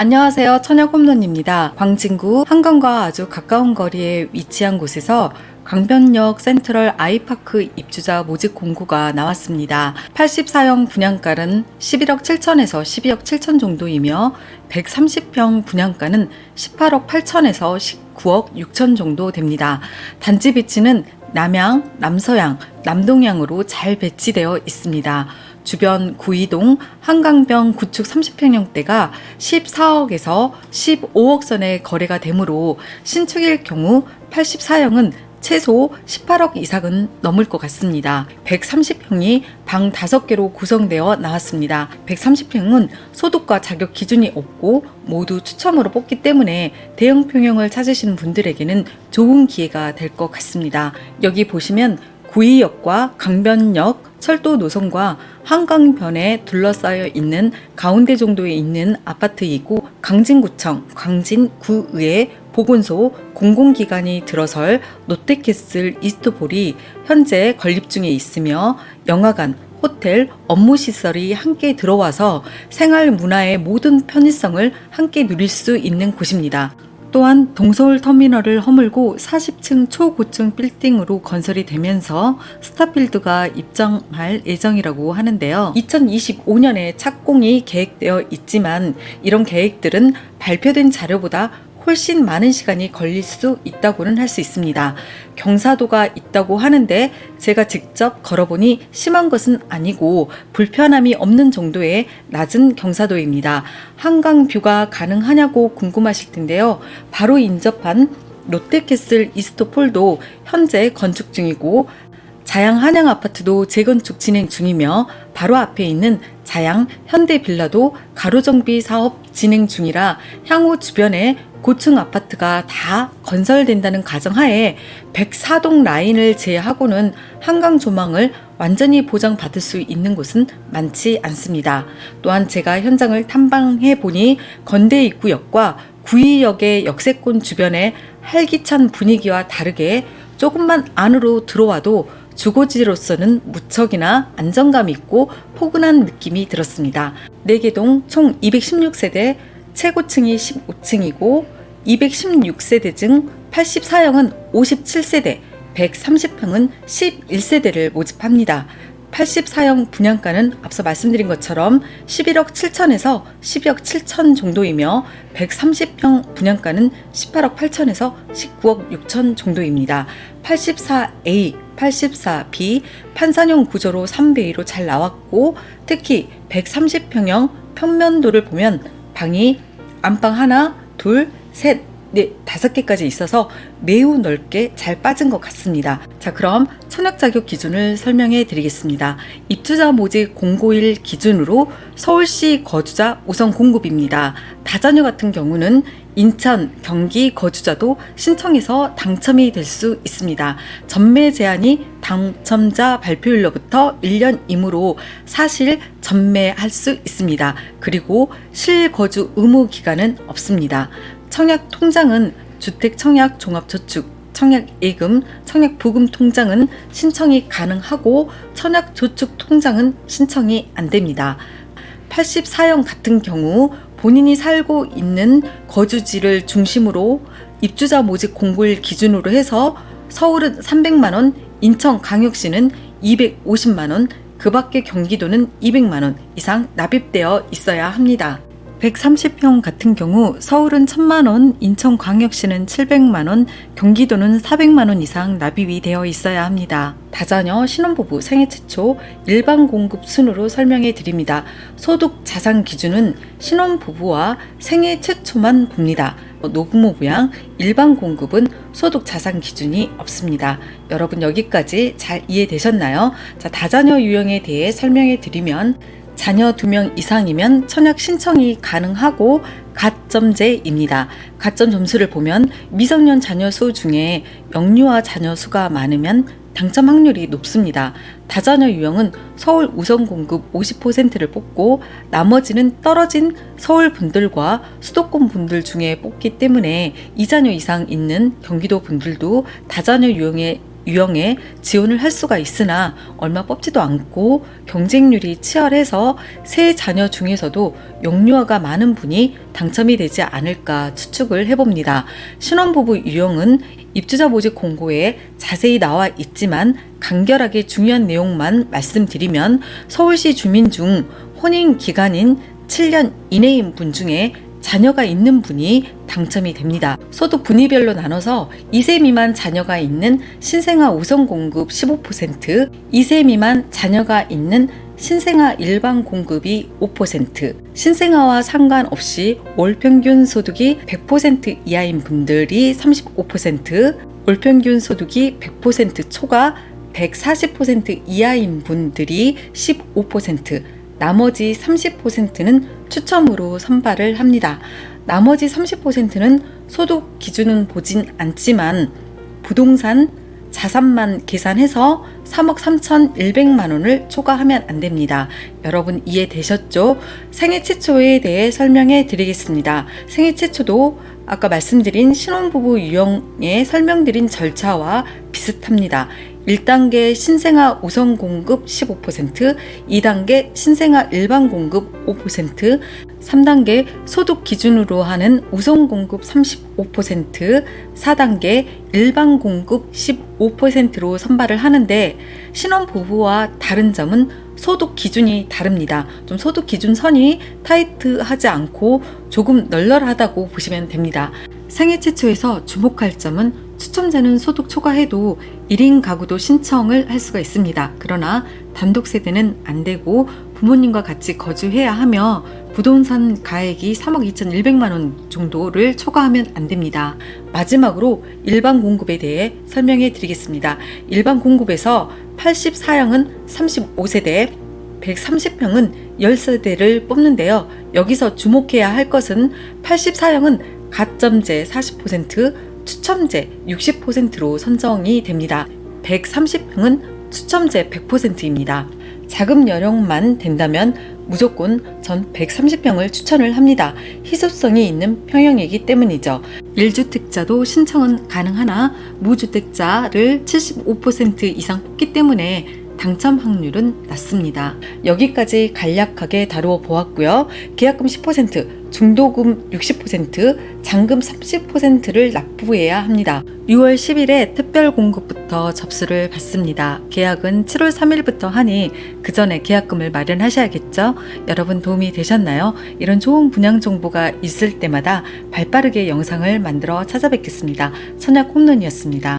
안녕하세요. 처녀홈런입니다. 광진구 한강과 아주 가까운 거리에 위치한 곳에서 강변역 센트럴 아이파크 입주자 모집 공고가 나왔습니다. 84형 분양가는 11억 7천에서 12억 7천 정도이며 130평 분양가는 18억 8천에서 19억 6천 정도 됩니다. 단지 배치는 남양, 남서양, 남동향으로 잘 배치되어 있습니다. 주변 구이동 한강변 구축 30평형대가 14억에서 15억 선의 거래가 되므로 신축일 경우 84형은 최소 18억 이상은 넘을 것 같습니다. 130평이 방 5개로 구성되어 나왔습니다. 130평은 소득과 자격 기준이 없고 모두 추첨으로 뽑기 때문에 대형 평형을 찾으시는 분들에게는 좋은 기회가 될 것 같습니다. 여기 보시면 구의역과 강변역, 철도 노선과 한강변에 둘러싸여 있는 가운데 정도에 있는 아파트이고 강진구청, 광진구의회 보건소, 공공기관이 들어설 롯데캐슬 이스트폴이 현재 건립 중에 있으며 영화관, 호텔, 업무시설이 함께 들어와서 생활 문화의 모든 편의성을 함께 누릴 수 있는 곳입니다. 또한 동서울 터미널을 허물고 40층 초고층 빌딩으로 건설이 되면서 스타필드가 입장할 예정이라고 하는데요. 2025년에 착공이 계획되어 있지만 이런 계획들은 발표된 자료보다 훨씬 많은 시간이 걸릴 수 있다고는 할 수 있습니다. 경사도가 있다고 하는데 제가 직접 걸어보니 심한 것은 아니고 불편함이 없는 정도의 낮은 경사도입니다. 한강 뷰가 가능하냐고 궁금하실 텐데요. 바로 인접한 롯데캐슬 이스트폴도 현재 건축 중이고 자양 한양 아파트도 재건축 진행 중이며 바로 앞에 있는 자양 현대빌라도 가로정비 사업 진행 중이라 향후 주변에 고층 아파트가 다 건설된다는 가정하에 104동 라인을 제외하고는 한강 조망을 완전히 보장받을 수 있는 곳은 많지 않습니다. 또한 제가 현장을 탐방해 보니 건대 입구역과 구의역의 역세권 주변의 활기찬 분위기와 다르게 조금만 안으로 들어와도 주거지로서는 무척이나 안정감 있고 포근한 느낌이 들었습니다. 4개동 총 216세대, 최고층이 15층이고 216세대 중 84형은 57세대, 130평은 11세대를 모집합니다. 84형 분양가는 앞서 말씀드린 것처럼 11억 7천에서 12억 7천 정도이며 130평 분양가는 18억 8천에서 19억 6천 정도입니다. 84A, 84B 판산형 구조로 3배2로 잘 나왔고 특히 130평형 평면도를 보면 방이 안방 하나, 둘, 셋, 넷, 5개까지 있어서 매우 넓게 잘 빠진 것 같습니다. 자, 그럼 청약 자격 기준을 설명해 드리겠습니다. 입주자 모집 공고일 기준으로 서울시 거주자 우선 공급입니다. 다자녀 같은 경우는 인천, 경기 거주자도 신청해서 당첨이 될 수 있습니다. 전매 제한이 당첨자 발표일로부터 1년이므로 사실 전매할 수 있습니다. 그리고 실거주 의무 기간은 없습니다. 청약 통장은 주택청약종합저축, 청약예금, 청약부금 통장은 신청이 가능하고 청약저축 통장은 신청이 안 됩니다. 84형 같은 경우 본인이 살고 있는 거주지를 중심으로 입주자 모집 공고일 기준으로 해서 서울은 300만원, 인천광역시는 250만원, 그 밖에 경기도는 200만원 이상 납입되어 있어야 합니다. 130평 같은 경우 서울은 1000만원, 인천광역시는 700만원, 경기도는 400만원 이상 납입이 되어 있어야 합니다. 다자녀 신혼부부 생애 최초 일반 공급 순으로 설명해 드립니다. 소득 자산 기준은 신혼부부와 생애 최초만 봅니다. 노부모 부양, 일반 공급은 소득 자산 기준이 없습니다. 여러분 여기까지 잘 이해되셨나요? 자, 다자녀 유형에 대해 설명해 드리면 자녀 2명 이상이면 청약 신청이 가능하고 가점제입니다. 가점 점수를 보면 미성년 자녀 수 중에 영유아 자녀 수가 많으면 당첨 확률이 높습니다. 다자녀 유형은 서울 우선 공급 50%를 뽑고 나머지는 떨어진 서울 분들과 수도권 분들 중에 뽑기 때문에 2자녀 이상 있는 경기도 분들도 다자녀 유형에 유형에 지원을 할 수가 있으나 얼마 뽑지도 않고 경쟁률이 치열해서 세 자녀 중에서도 영유아가 많은 분이 당첨이 되지 않을까 추측을 해봅니다. 신혼부부 유형은 입주자 모집 공고에 자세히 나와 있지만 간결하게 중요한 내용만 말씀드리면 서울시 주민 중 혼인 기간인 7년 이내인 분 중에 자녀가 있는 분이 당첨이 됩니다. 소득 분위별로 나눠서 2세 미만 자녀가 있는 신생아 우선 공급 15%, 2세 미만 자녀가 있는 신생아 일반 공급이 5%, 신생아와 상관없이 월 평균 소득이 100% 이하인 분들이 35%, 월 평균 소득이 100% 초과 140% 이하인 분들이 15%, 나머지 30%는 추첨으로 선발을 합니다. 나머지 30%는 소득 기준은 보진 않지만 부동산 자산만 계산해서 3억 3,100만 원을 초과하면 안 됩니다. 여러분 이해되셨죠? 생애 최초에 대해 설명해 드리겠습니다. 생애 최초도 아까 말씀드린 신혼부부 유형에 설명드린 절차와 비슷합니다. 1단계 신생아 우선 공급 15%, 2단계 신생아 일반 공급 5%, 3단계 소득 기준으로 하는 우선 공급 35%, 4단계 일반 공급 15%로 선발을 하는데 신혼부부와 다른 점은 소득 기준이 다릅니다. 좀 소득 기준 선이 타이트하지 않고 조금 널널하다고 보시면 됩니다. 생애 최초에서 주목할 점은 추첨자는 소득 초과해도 1인 가구도 신청을 할 수가 있습니다. 그러나 단독 세대는 안 되고 부모님과 같이 거주해야 하며 부동산 가액이 3억 2,100만 원 정도를 초과하면 안 됩니다. 마지막으로 일반 공급에 대해 설명해 드리겠습니다. 일반 공급에서 84형은 35세대, 130형은 10세대를 뽑는데요. 여기서 주목해야 할 것은 84형은 가점제 40%, 추첨제 60%로 선정이 됩니다. 130형은 추첨제 100%입니다. 자금 여력만 된다면 무조건 전 130평을 추천을 합니다. 희소성이 있는 평형이기 때문이죠. 1주택자도 신청은 가능하나 무주택자를 75% 이상 뽑기 때문에 당첨 확률은 낮습니다. 여기까지 간략하게 다루어 보았고요. 계약금 10%, 중도금 60%, 잔금 30%를 납부해야 합니다. 6월 10일에 특별 공급부터 접수를 받습니다. 계약은 7월 3일부터 하니 그 전에 계약금을 마련하셔야겠죠? 여러분 도움이 되셨나요? 이런 좋은 분양 정보가 있을 때마다 발빠르게 영상을 만들어 찾아뵙겠습니다. 천약 홈런이었습니다.